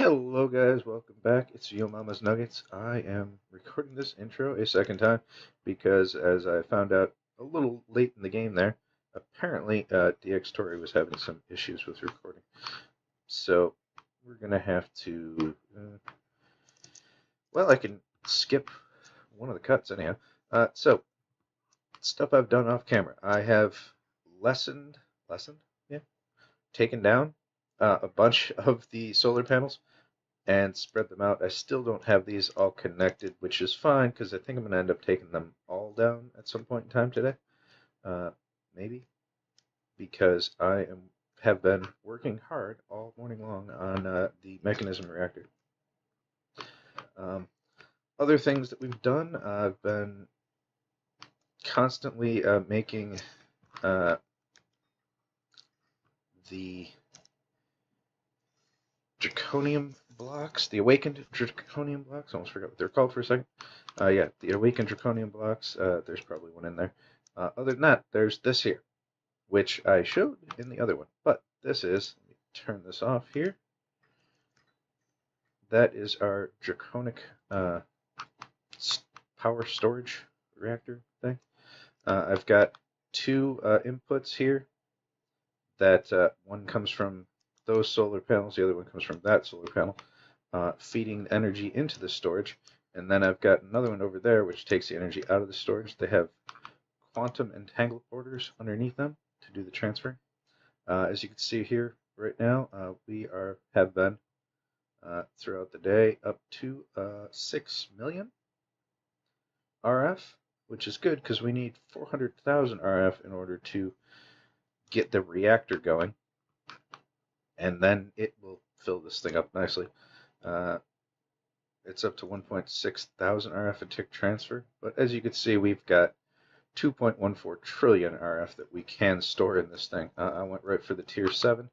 Hello guys, welcome back. It's Yo Mama's Nuggets. I am recording this intro a second time because as I found out a little late in the game there, apparently DX Tori was having some issues with recording. So we're going to have to, well, I can skip one of the cuts anyhow. So stuff I've done off camera. I have lessened, yeah, taken down a bunch of the solar panels and spread them out. I still don't have these all connected, which is fine because I think I'm going to end up taking them all down at some point in time today. Maybe because have been working hard all morning long on the Mekanism reactor. Other things that we've done, I've been constantly making the draconium blocks, the awakened draconium blocks. I almost forgot what they're called for a second. Yeah, the awakened draconium blocks. There's probably one in there. Other than that, there's this here, which I showed in the other one. But this is, let me turn this off here. That is our draconic power storage reactor thing. I've got two inputs here. That one comes from those solar panels, the other one comes from that solar panel, feeding energy into the storage. And then I've got another one over there which takes the energy out of the storage. They have quantum entangled borders underneath them to do the transfer. As you can see here right now, we have been throughout the day up to 6 million RF, which is good because we need 400,000 RF in order to get the reactor going, and then it will fill this thing up nicely. It's up to 1.6 thousand RF a tick transfer, but as you can see, we've got 2.14 trillion RF that we can store in this thing. I went right for the tier 7.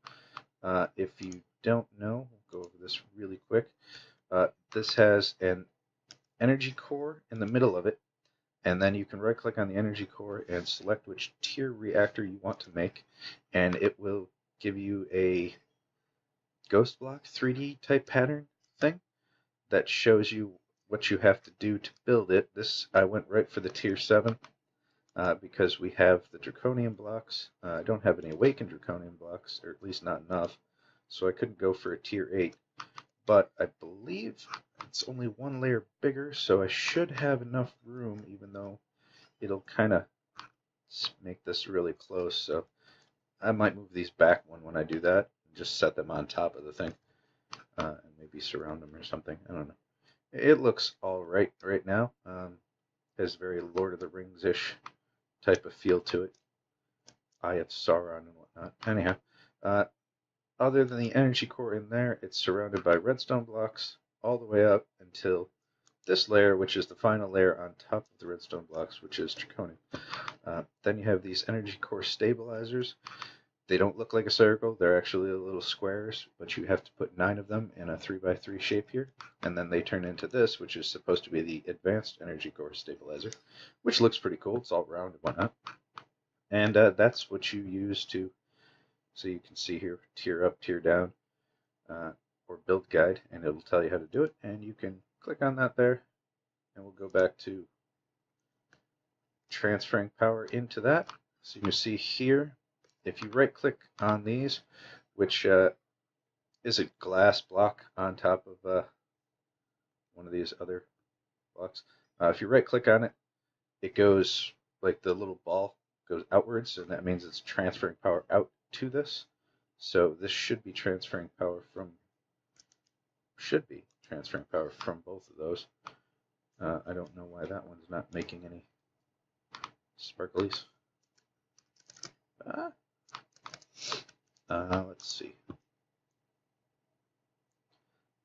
If you don't know, we'll go over this really quick. This has an energy core in the middle of it, and then you can right click on the energy core and select which tier reactor you want to make, and it will give you a ghost block 3D type pattern thing that shows you what you have to do to build it. I went right for the tier 7 because we have the draconium blocks. I don't have any awakened draconium blocks, or at least not enough, so I couldn't go for a tier 8. But I believe it's only one layer bigger, so I should have enough room, even though it'll kind of make this really close. So I might move these back one when I do that, and just set them on top of the thing, and maybe surround them or something. I don't know. It looks all right now. Has very Lord of the Rings-ish type of feel to it. Eye of Sauron and whatnot. Anyhow, other than the energy core in there, it's surrounded by redstone blocks all the way up until this layer, which is the final layer on top of the redstone blocks, which is draconium. Then you have these energy core stabilizers. They don't look like a circle. They're actually little squares, but you have to put 9 of them in a 3x3 shape here. And then they turn into this, which is supposed to be the advanced energy core stabilizer, which looks pretty cool. It's all round and whatnot. And that's what you use to, so you can see here, tier up, tier down, or build guide, and it'll tell you how to do it. And you can click on that there, and we'll go back to transferring power into that. So you can see here, if you right click on these, which is a glass block on top of one of these other blocks, if you right click on it, it goes like the little ball goes outwards, and that means it's transferring power out to this. So this should be transferring power from both of those. I don't know why that one's not making any sparklies. Let's see.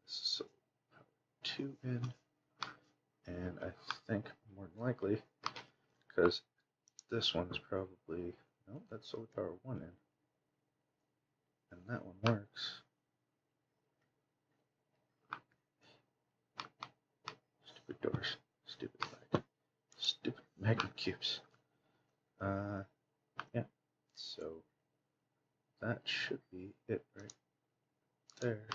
So power 2 in, and I think more than likely, because this one's probably, no, that's solar power 1 in, and that one works. Stupid doors, stupid light, stupid magnet cubes. Yeah, so that should be it right there.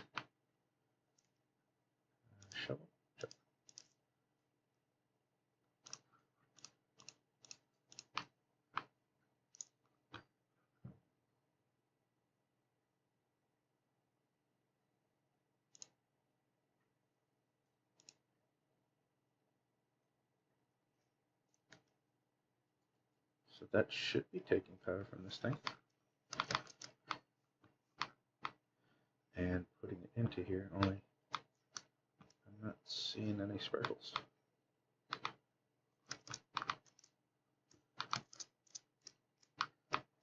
So that should be taking power from this thing. And putting it into here, only I'm not seeing any sparkles.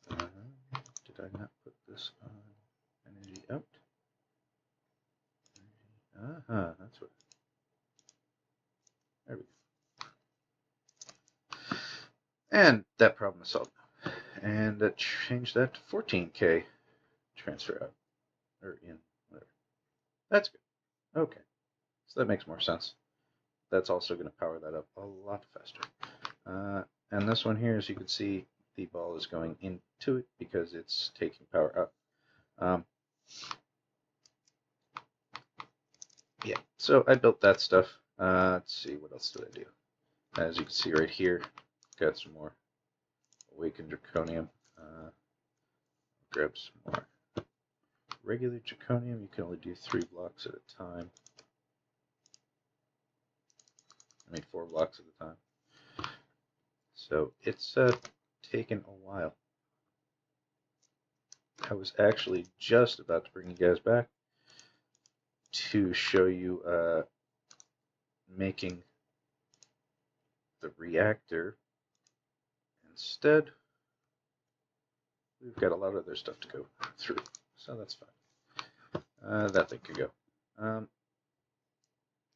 Did I not put this on energy out? That's what. There we go. And that problem is solved now. And that changed that to 14K transfer out. Or in, whatever. That's good. Okay. So that makes more sense. That's also going to power that up a lot faster. And this one here, as you can see, the ball is going into it because it's taking power up. Yeah, so I built that stuff. Let's see, what else did I do? As you can see right here, got some more awakened draconium. Grab some more regular draconium. You can only do 3 blocks at a time. 4 blocks at a time. So it's taken a while. I was actually just about to bring you guys back to show you making the reactor. Instead, we've got a lot of other stuff to go through, so that's fine. That thing could go.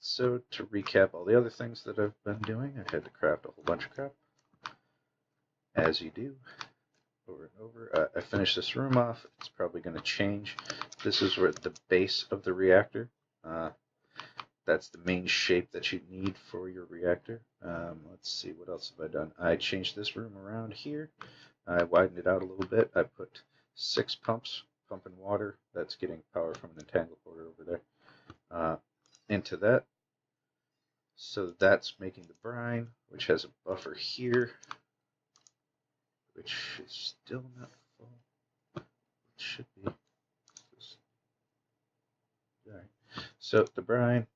So to recap all the other things that I've been doing, I had to craft a whole bunch of crap, as you do, over and over. I finished this room off. It's probably going to change. This is where the base of the reactor. That's the main shape that you need for your reactor. Let's see, what else have I done? I changed this room around here. I widened it out a little bit. I put 6 pumps pumping water. That's getting power from an entangle porter over there into that. So that's making the brine, which has a buffer here, which is still not full. It should be. Right. So the brine,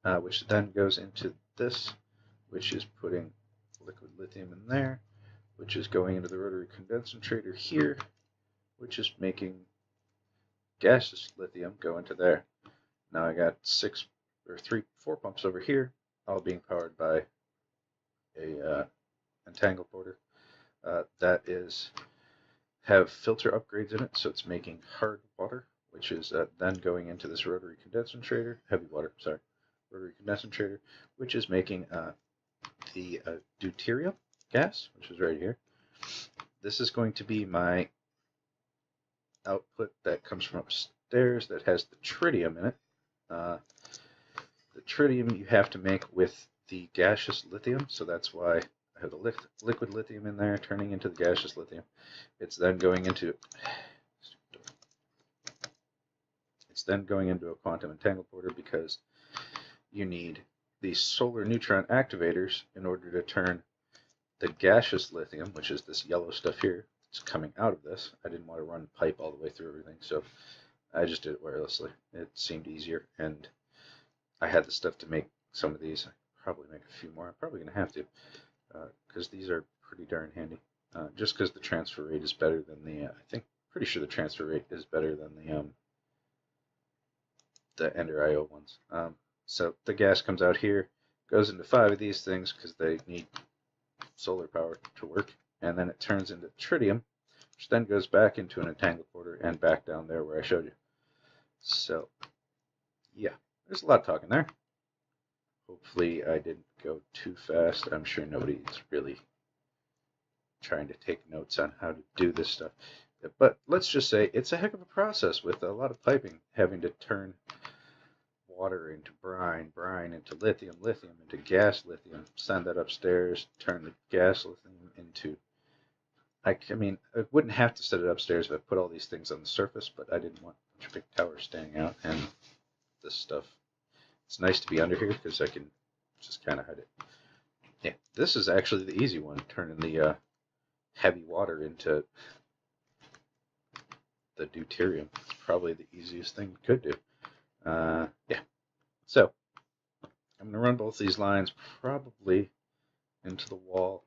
which then goes into this, which is putting liquid lithium in there, which is going into the rotary condensator here, which is making gaseous lithium go into there. Now I got 4 pumps over here, all being powered by a entangle porter. That is have filter upgrades in it, so it's making hard water, which is then going into this rotary condensator, rotary condensator, which is making the deuterium gas, which is right here. This is going to be my output that comes from upstairs that has the tritium in it. The tritium you have to make with the gaseous lithium, so that's why I have the liquid lithium in there turning into the gaseous lithium. It's then going into a quantum entangle porter because you need these solar neutron activators in order to turn the gaseous lithium, which is this yellow stuff here, it's coming out of this. I didn't want to run pipe all the way through everything, so I just did it wirelessly. It seemed easier, and I had the stuff to make some of these. I probably make a few more. I'm probably going to have to, because these are pretty darn handy. Just because the transfer rate is better than pretty sure the transfer rate is better than the Ender IO ones. So the gas comes out here, goes into 5 of these things because they need solar power to work, and then it turns into tritium, which then goes back into an entangle porter and back down there where I showed you. So, yeah, there's a lot of talking there. Hopefully I didn't go too fast. I'm sure nobody's really trying to take notes on how to do this stuff. But let's just say it's a heck of a process with a lot of piping, having to turn water into brine, brine into lithium, lithium into gas lithium, send that upstairs, turn the gas lithium into... I mean, I wouldn't have to set it upstairs if I put all these things on the surface, but I didn't want a bunch of big towers standing out, and this stuff. It's nice to be under here because I can just kind of hide it. Yeah, this is actually the easy one, turning the heavy water into the deuterium. It's probably the easiest thing you could do. Yeah. So, I'm going to run both these lines probably into the wall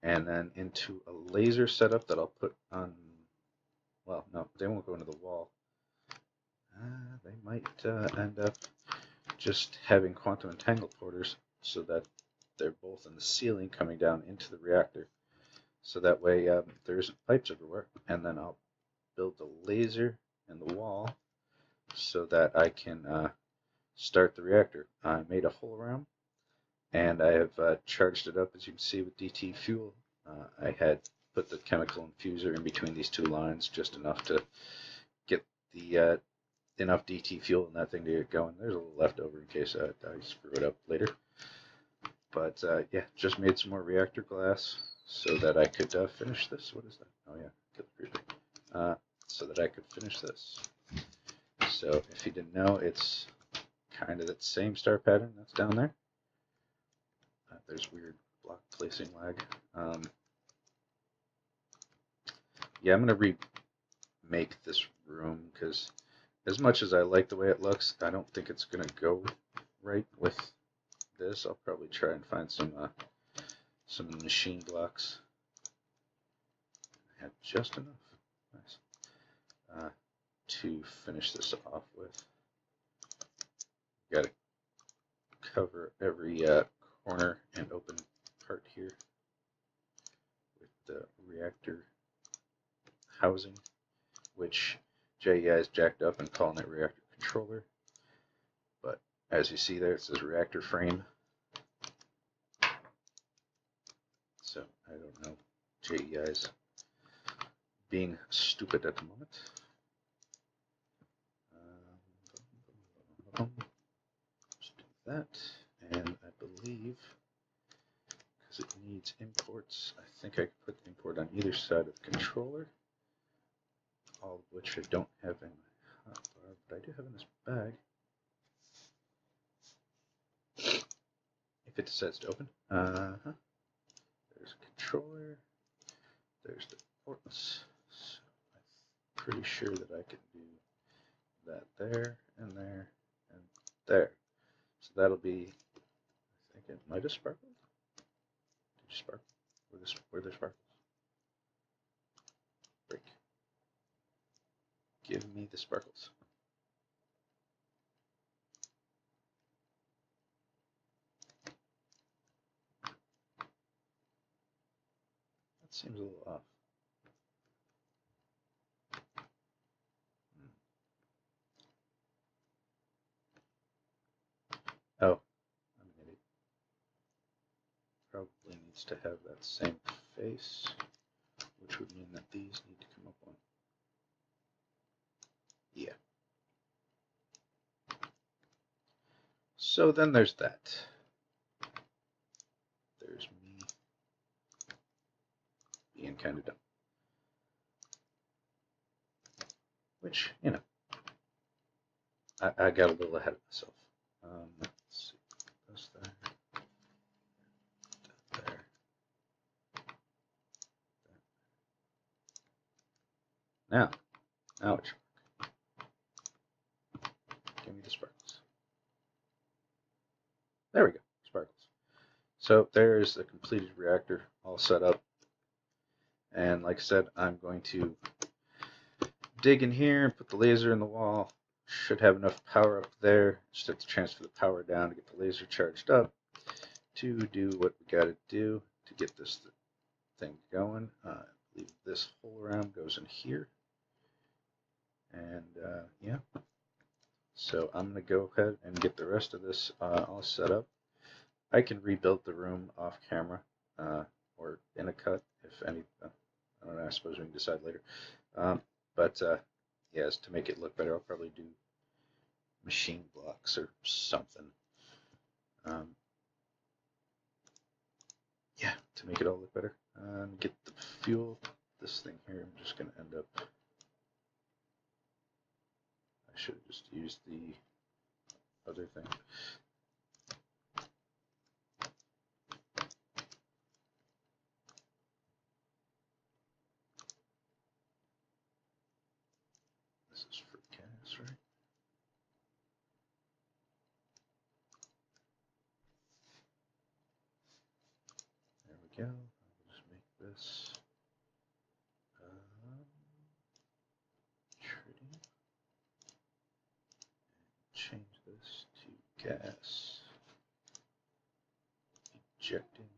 and then into a laser setup that I'll put on, well, no, they won't go into the wall. They might end up just having quantum entangled porters so that they're both in the ceiling coming down into the reactor. So that way there isn't pipes everywhere. And then I'll build a laser in the wall so that I can start the reactor. I made a hole around, and I have charged it up, as you can see, with DT fuel. I had put the chemical infuser in between these two lines, just enough to get the enough DT fuel in that thing to get going. There's a little left over in case I screw it up later. But yeah, just made some more reactor glass so that I could finish this. What is that? Oh yeah, get the creeper. So that I could finish this. So if you didn't know, it's kind of that same star pattern that's down there. There's weird block placing lag. Yeah, I'm going to remake this room because as much as I like the way it looks, I don't think it's going to go right with this. I'll probably try and find some machine blocks. I have just enough. Nice. To finish this off with. Got to cover every corner and open part here with the reactor housing, which JEI is jacked up and calling it reactor controller. But as you see there, it says reactor frame. So I don't know. JEI is being stupid at the moment. Just do that, and I believe because it needs imports, I think I could put import on either side of controller, all of which I don't have in my hotbar, but I do have in this bag. If it decides to open, there's a controller, there's the ports, so I'm pretty sure that I can do that there and there and there. So that'll be, I think it might have sparkled. Did you sparkle? Were there sparkles? Break. Give me the sparkles. That seems a little off. Oh, I'm an idiot. Probably needs to have that same face, which would mean that these need to come up one. Yeah. So then there's that. There's me being kind of dumb. Which, you know, I got a little ahead of myself. Let's see. That's there. That there. Now it should work. Give me the sparkles. There we go, sparkles. So there is the completed reactor all set up. And like I said, I'm going to dig in here and put the laser in the wall. Should have enough power up there. Just have to transfer the power down to get the laser charged up to do what we got to do to get this thing going. I believe this hole around goes in here. And yeah, so I'm going to go ahead and get the rest of this all set up. I can rebuild the room off camera or in a cut if any. I don't know, I suppose we can decide later. But yes, to make it look better, I'll probably do machine blocks or something. Yeah, to make it all look better. Get the fuel. This thing here, I'm just going to end up. I should have just used the other thing. This is for gas, right? There we go. I'll just make change this to gas. Ejecting.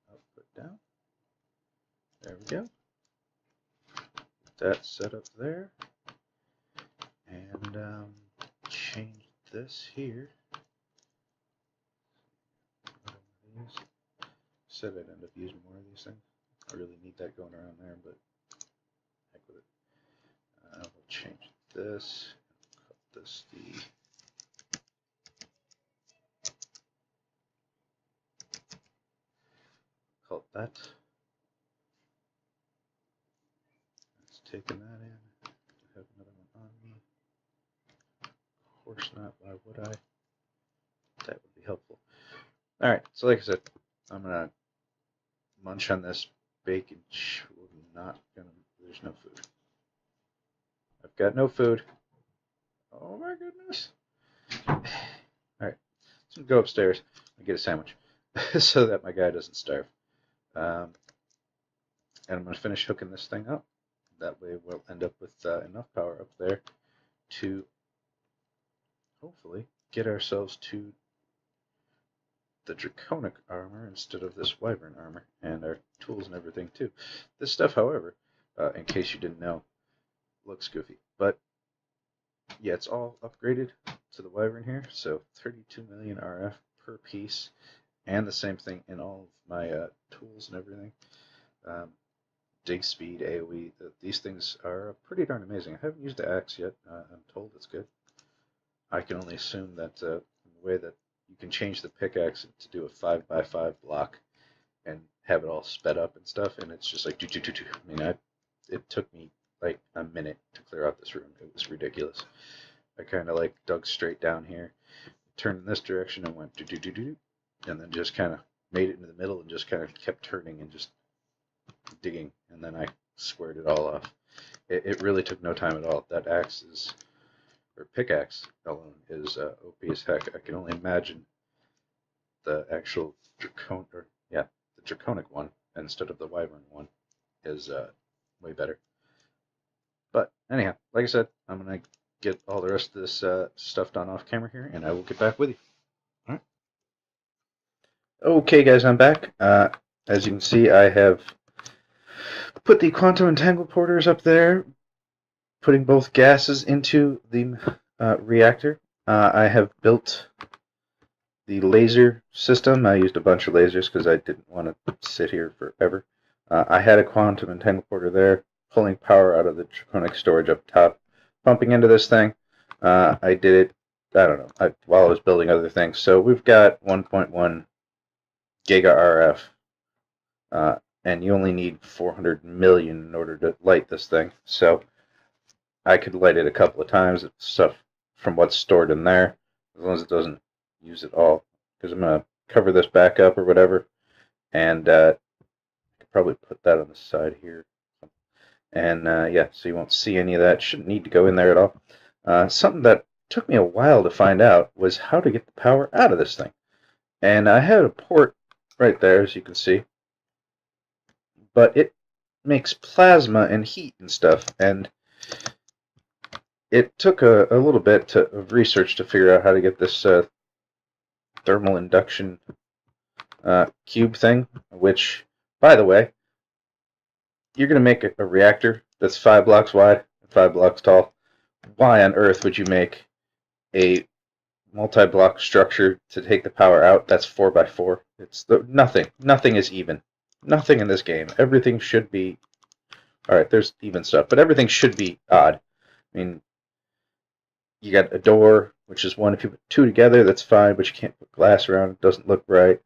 Output down. There we go. That set up there. And change this here. Said I'd end up using more of these things. I really need that going around there, but heck with it. We'll change this. Cut this call that. It's taking that in. I have another one on me. Of course not. Why would I? That would be helpful. All right. So like I said, I'm gonna munch on this bacon. There's no food. I've got no food. Oh my goodness. Alright, so I'm gonna go upstairs and get a sandwich so that my guy doesn't starve. And I'm gonna finish hooking this thing up. That way we'll end up with enough power up there to hopefully get ourselves to the draconic armor instead of this wyvern armor, and our tools and everything too. This stuff, however, in case you didn't know, looks goofy, but yeah, it's all upgraded to the wyvern here, so 32 million RF per piece, and the same thing in all of my tools and everything. Dig speed, AoE, these things are pretty darn amazing. I haven't used the axe yet. I'm told it's good. I can only assume that the way that you can change the pickaxe to do a 5x5 block and have it all sped up and stuff, and it's just like do. I mean, it took me like a minute to clear out this room. It was ridiculous. I kind of like dug straight down here, turned in this direction, and went do, and then just kind of made it into the middle and just kind of kept turning and just digging, and then I squared it all off. It really took no time at all. That axe is, or pickaxe alone, is OP as heck. I can only imagine the actual the draconic one instead of the wyvern one is way better. But anyhow, like I said, I'm gonna get all the rest of this stuff done off camera here, and I will get back with you. All right. Okay, guys, I'm back. As you can see, I have put the quantum entangle porters up there, putting both gases into the reactor. I have built the laser system. I used a bunch of lasers because I didn't want to sit here forever. I had a quantum entangle porter there, pulling power out of the draconic storage up top, pumping into this thing. I did it, I don't know, while I was building other things. So we've got 1.1 giga RF, and you only need 400 million in order to light this thing. So I could light it a couple of times. It's stuff from what's stored in there, as long as it doesn't use it all. Because I'm going to cover this back up or whatever, and I could probably put that on the side here. And yeah, so you won't see any of that. Shouldn't need to go in there at all. Something that took me a while to find out was how to get the power out of this thing. And I had a port right there, as you can see, but it makes plasma and heat and stuff, and it took a little bit of research to figure out how to get this thermal induction cube thing, which, by the way, you're going to make a reactor that's 5 blocks wide and 5 blocks tall. Why on earth would you make a multi-block structure to take the power out that's 4x4? It's nothing is even. Nothing in this game. Everything should be, alright, there's even stuff, but everything should be odd. I mean, you got a door, which is 1. If you put 2 together, that's fine, but you can't put glass around. It doesn't look right.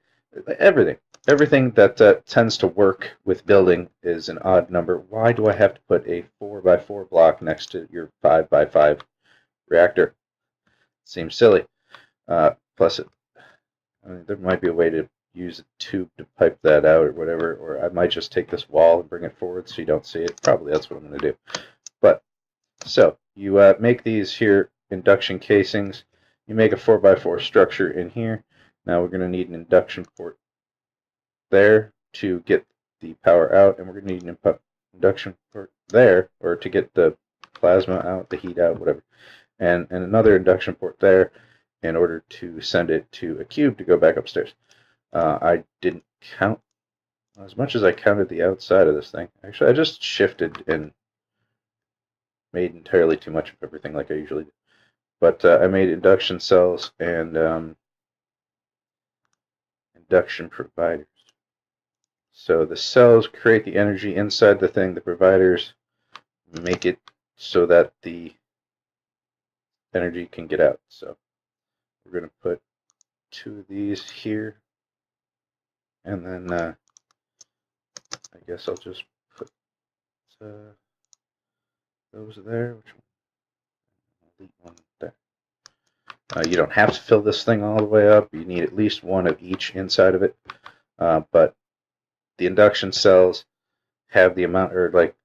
Everything that tends to work with building is an odd number. Why do I have to put a 4x4 block next to your 5x5 reactor? Seems silly. Plus, I mean, there might be a way to use a tube to pipe that out or whatever, or I might just take this wall and bring it forward so you don't see it. Probably that's what I'm going to do. But, so, you make these here induction casings. You make a 4x4 structure in here. Now we're going to need an induction port there to get the power out, and we're going to need an induction port there, or to get the plasma out, the heat out, whatever. and another induction port there in order to send it to a cube to go back upstairs. I didn't count as much as I counted the outside of this thing. Actually, I just shifted and made entirely too much of everything like I usually do. But I made induction cells and induction providers. So the cells create the energy inside the thing. The providers make it so that the energy can get out. So we're going to put 2 of these here. And then I guess I'll just put those there. Which one? Delete one there. You don't have to fill this thing all the way up. You need at least one of each inside of it. But the induction cells have the amount, or like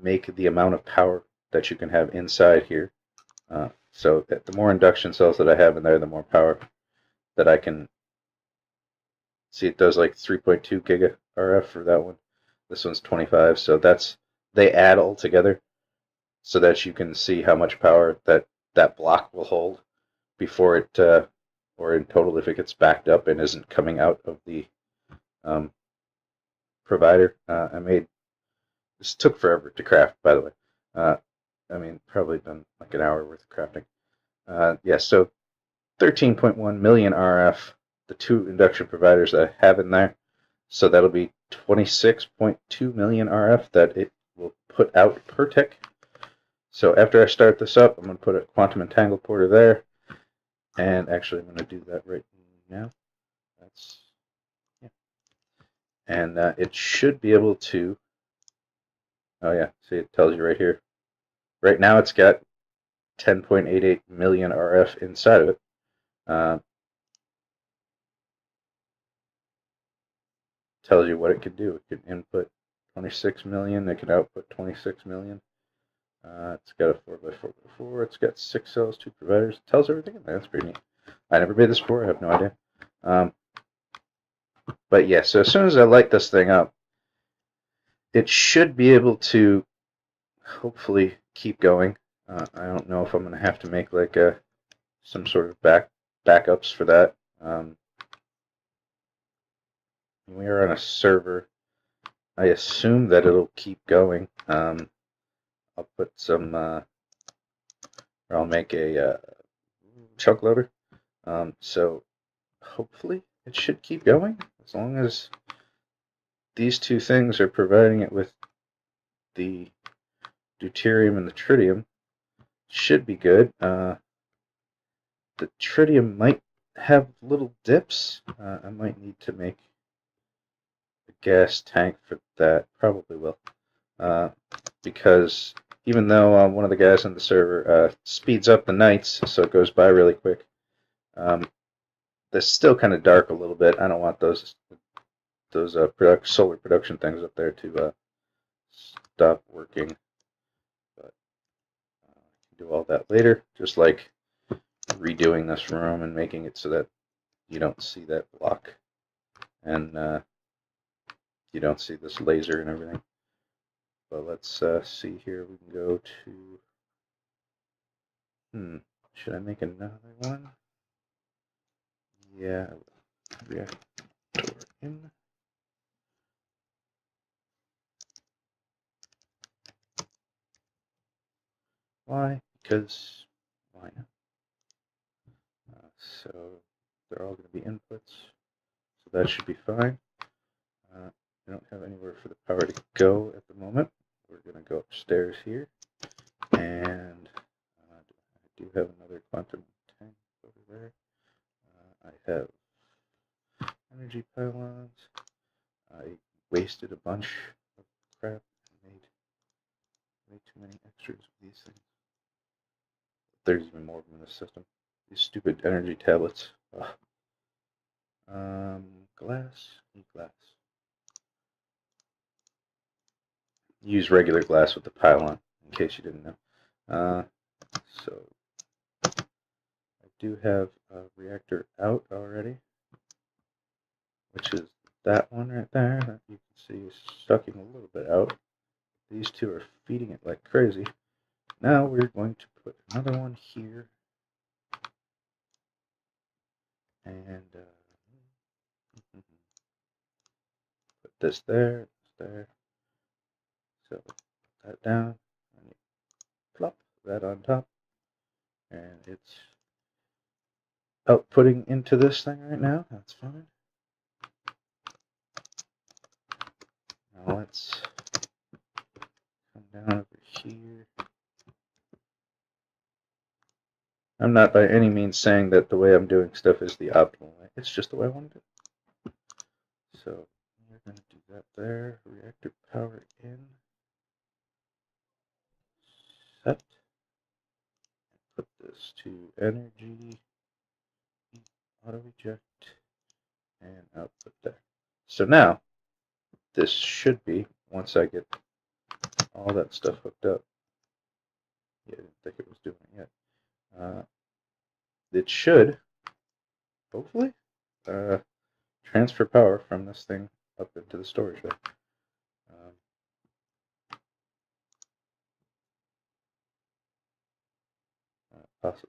make the amount of power that you can have inside here. So the more induction cells that I have in there, the more power that I can see. It does like 3.2 giga RF for that one. This one's 25, so they add all together so that you can see how much power that block will hold before it, or in total if it gets backed up and isn't coming out of the provider. This took forever to craft, by the way. I mean, probably done like an hour worth of crafting. Yeah, so 13.1 million RF, the 2 induction providers that I have in there. So that'll be 26.2 million RF that it will put out per tick. So after I start this up, I'm going to put a quantum entangle porter there. And actually, I'm going to do that right now. Yeah. And it should be able to, oh yeah, see it tells you right here. Right now it's got 10.88 million RF inside of it. Tells you what it can do. It can input 26 million. It can output 26 million. It's got a 4x4x4. It's got 6 cells, 2 providers. It tells everything in there. That's pretty neat. I never made this before. I have no idea. But yeah, so as soon as I light this thing up, it should be able to hopefully keep going. I don't know if I'm going to have to make like some sort of backups for that. We are on a server. I assume that it'll keep going. I'll put some, or I'll make a chunk loader. So hopefully it should keep going as long as these 2 things are providing it with the deuterium and the tritium. Should be good. The tritium might have little dips. I might need to make a gas tank for that. Probably will. Because even though one of the guys on the server speeds up the nights so it goes by really quick, it's still kind of dark a little bit. I don't want those solar production things up there to stop working. But I can do all that later, just like redoing this room and making it so that you don't see that block and you don't see this laser and everything. But let's see here. We can go to, should I make another one? Yeah, reactor in. Why? Because why not? So they're all going to be inputs. So that should be fine. I don't have anywhere for the power to go at the moment. We're going to go upstairs here. And I do have another quantum tank over there. I have energy pylons. I wasted a bunch of crap and made way too many extras of these things. There's even more of them in the system. These stupid energy tablets. Glass. Need glass. Use regular glass with the pylon, in case you didn't know. So I do have a reactor out already, which is that one right there that you can see is sucking a little bit out. These 2 are feeding it like crazy. Now we're going to put another one here, and put this there, So put that down, and you plop that on top, and it's outputting into this thing right now. That's fine. Now let's come down over here. I'm not by any means saying that the way I'm doing stuff is the optimal way. It's just the way I want to do it. So we're going to do that there. Reactor power in. Set. Put this to energy. Auto eject. And output there. So now, this should be, once I get all that stuff hooked up. Yeah, I didn't think it was doing it yet. It should, hopefully, transfer power from this thing up into the storage bay. Possible.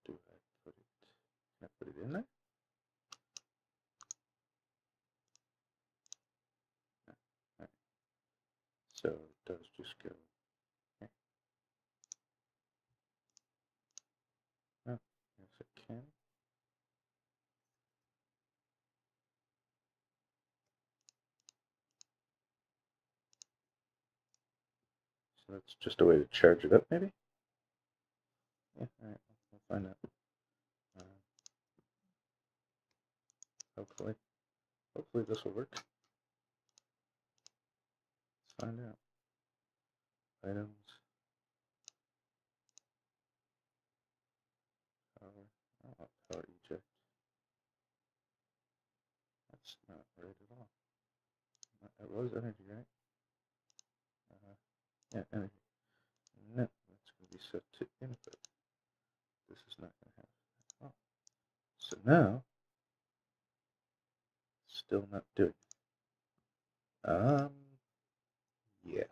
Can I put it in there? Right. So it does just go here. Oh, yes it can. So that's just a way to charge it up, maybe? Yeah, alright, we'll find out. Hopefully this will work. Let's find out. Items. Power. Oh, power eject. That's not right at all. It was energy, right? Yeah, energy. No, that's going to be set to input. This is not going to happen. Oh. So now, still not doing it. Yeah.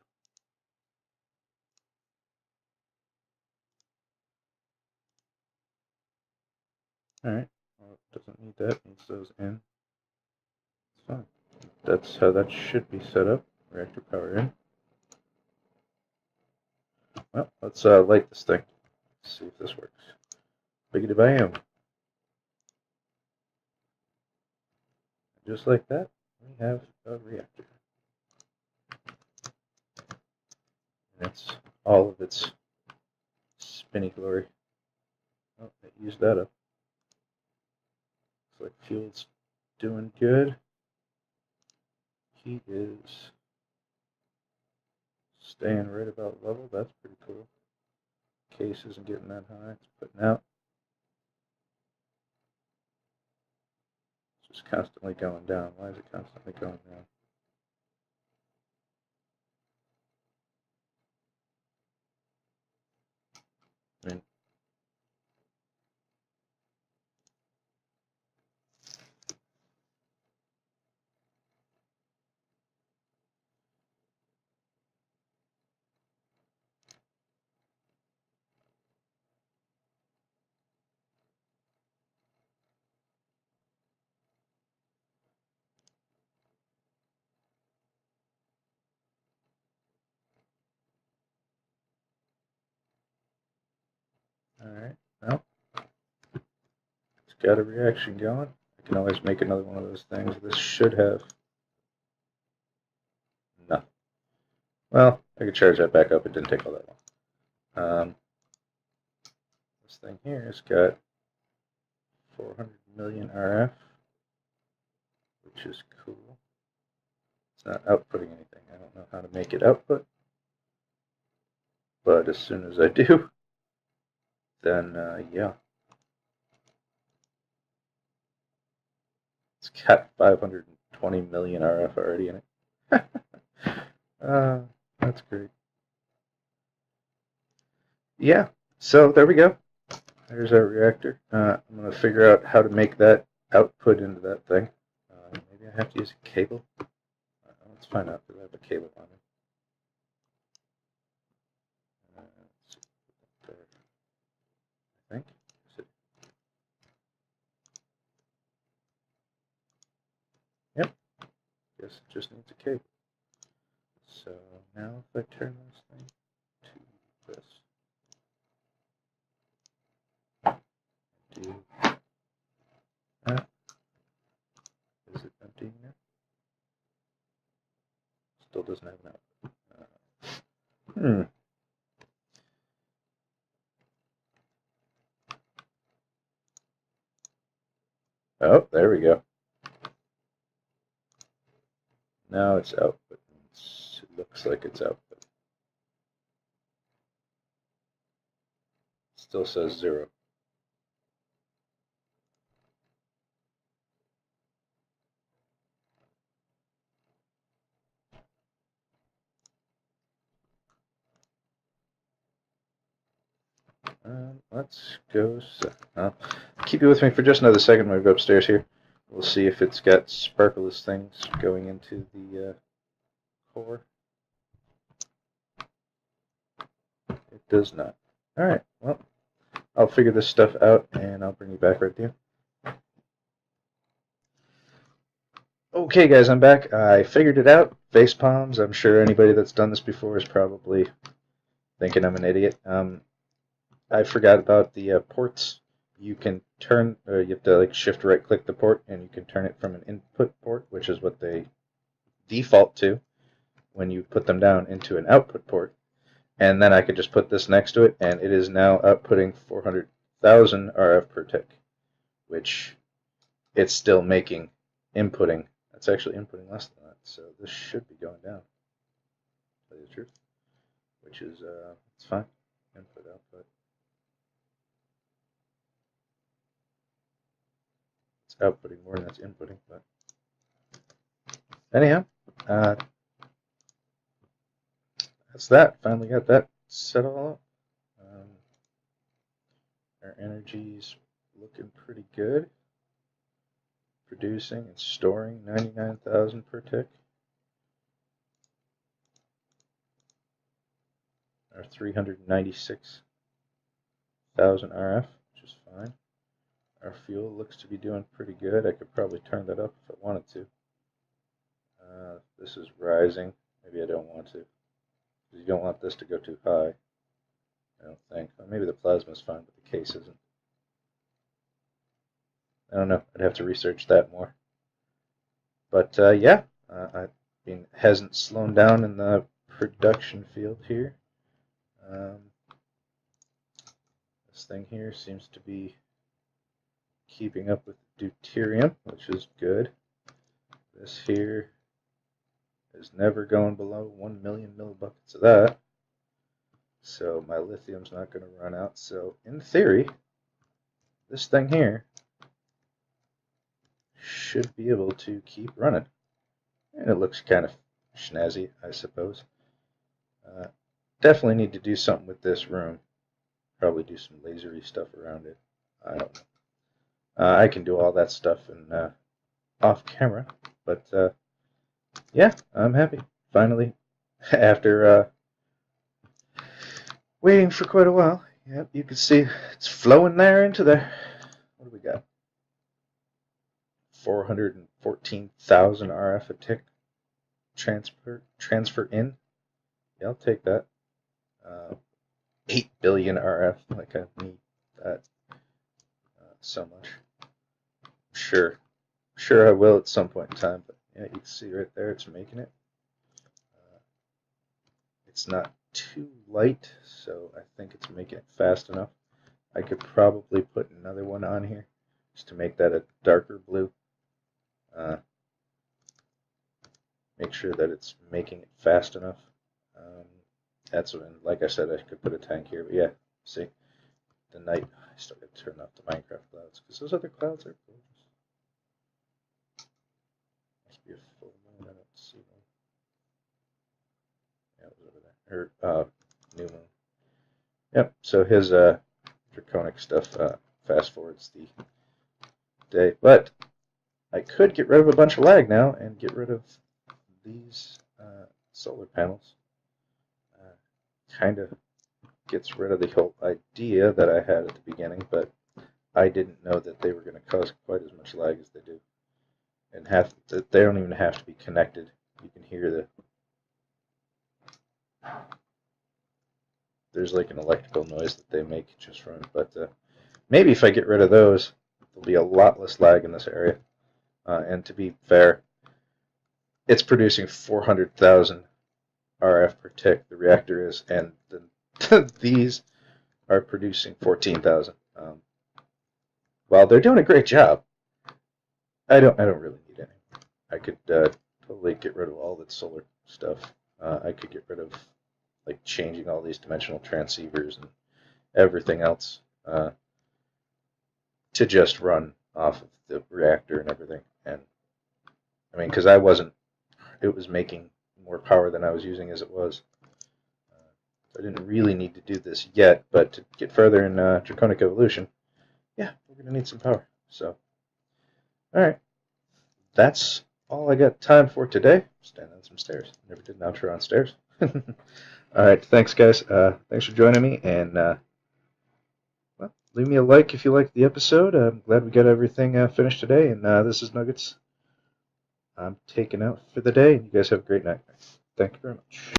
Alright. Well, it doesn't need that. It needs those in. It's fine. That's how that should be set up. Reactor power in. Well, let's light this thing. Let's see if this works. Biggity bam. Just like that, we have a reactor. And it's all of its spinny glory. Oh, it used that up. Looks like fuel's doing good. Heat is staying right about level. That's pretty cool. Case isn't getting that high. It's putting out. It's just constantly going down. Why is it constantly going down? I mean, alright, well, it's got a reaction going. I can always make another one of those things. This should have nothing. Well, I could charge that back up. It didn't take all that long. This thing here has got 400 million RF, which is cool. It's not outputting anything. I don't know how to make it output, but as soon as I do, then yeah. It's got 520 million RF already in it. That's great. Yeah, so there we go. There's our reactor. I'm going to figure out how to make that output into that thing. Maybe I have to use a cable. Let's find out if I have a cable on it. Let's see. There. I think. Yep. Guess it just needs a cable. So now if I turn this thing to this. Do that. Is it empty now? Still doesn't have an output. Oh, there we go. Now it's output. It looks like it's output. Still says 0. Let's go. Keep you with me for just another second when we go upstairs here. We'll see if it's got sparkleless things going into the core. It does not. Alright, well, I'll figure this stuff out and I'll bring you back right there. Okay guys, I'm back. I figured it out. Face palms. I'm sure anybody that's done this before is probably thinking I'm an idiot. I forgot about the ports. You can turn, you have to like shift right click the port and you can turn it from an input port, which is what they default to when you put them down, into an output port. And then I could just put this next to it and it is now outputting 400,000 RF per tick, which it's still making inputting. It's actually inputting less than that, so this should be going down, to tell you the truth, which is, it's fine. Input, output. It's outputting more than it's inputting, but anyhow, that's that. Finally got that set all up. Our energy's looking pretty good. Producing and storing 99,000 per tick. Our 396,000 RF, which is fine. Our fuel looks to be doing pretty good. I could probably turn that up if I wanted to. This is rising. Maybe I don't want to. Because you don't want this to go too high. I don't think. Well, maybe the plasma is fine, but the case isn't. I don't know. I'd have to research that more. But yeah, I mean, hasn't slowed down in the production field here. This thing here seems to be keeping up with deuterium, which is good. This here is never going below 1 million millibuckets of that. So my lithium's not going to run out. So in theory, this thing here should be able to keep running. And it looks kind of snazzy, I suppose. Definitely need to do something with this room. Probably do some lasery stuff around it. I don't know. I can do all that stuff in, off camera. But yeah, I'm happy. Finally, after waiting for quite a while. Yep, you can see it's flowing there into there. What do we got? 414,000 RF a tick transfer in. Yeah, I'll take that. 8 billion RF. Like, I need that so much. Sure I will at some point in time. But yeah, you can see right there, it's making it. It's not too light, so I think it's making it fast enough. I could probably put another one on here just to make that a darker blue. Make sure that it's making it fast enough. That's when, like I said, I could put a tank here. But yeah, see, the night, I still got to turn off the Minecraft clouds because those other clouds are gorgeous. Must be a full moon. I don't see one. Yeah, it was over there. Or new moon. Yep. So his draconic stuff fast forwards the day, but I could get rid of a bunch of lag now and get rid of these solar panels. Kind of gets rid of the whole idea that I had at the beginning, but I didn't know that they were going to cause quite as much lag as they do. And they don't even have to be connected. You can hear there's like an electrical noise that they make just from it. But maybe if I get rid of those, there'll be a lot less lag in this area. And to be fair, it's producing 400,000 RF per tick, the reactor is, and these are producing 14,000. While they're doing a great job, I don't really need any. I could totally get rid of all that solar stuff. I could get rid of like changing all these dimensional transceivers and everything else to just run off of the reactor and everything. And I mean, because it was making more power than I was using as it was. I didn't really need to do this yet, but to get further in draconic evolution, yeah, we're going to need some power. So, all right, that's all I got time for today. Stand on some stairs. Never did an outro on stairs. All right, thanks, guys. Thanks for joining me, and well, leave me a like if you liked the episode. I'm glad we got everything finished today, and this is Nuggets. I'm taking out for the day, and you guys have a great night. Thank you very much.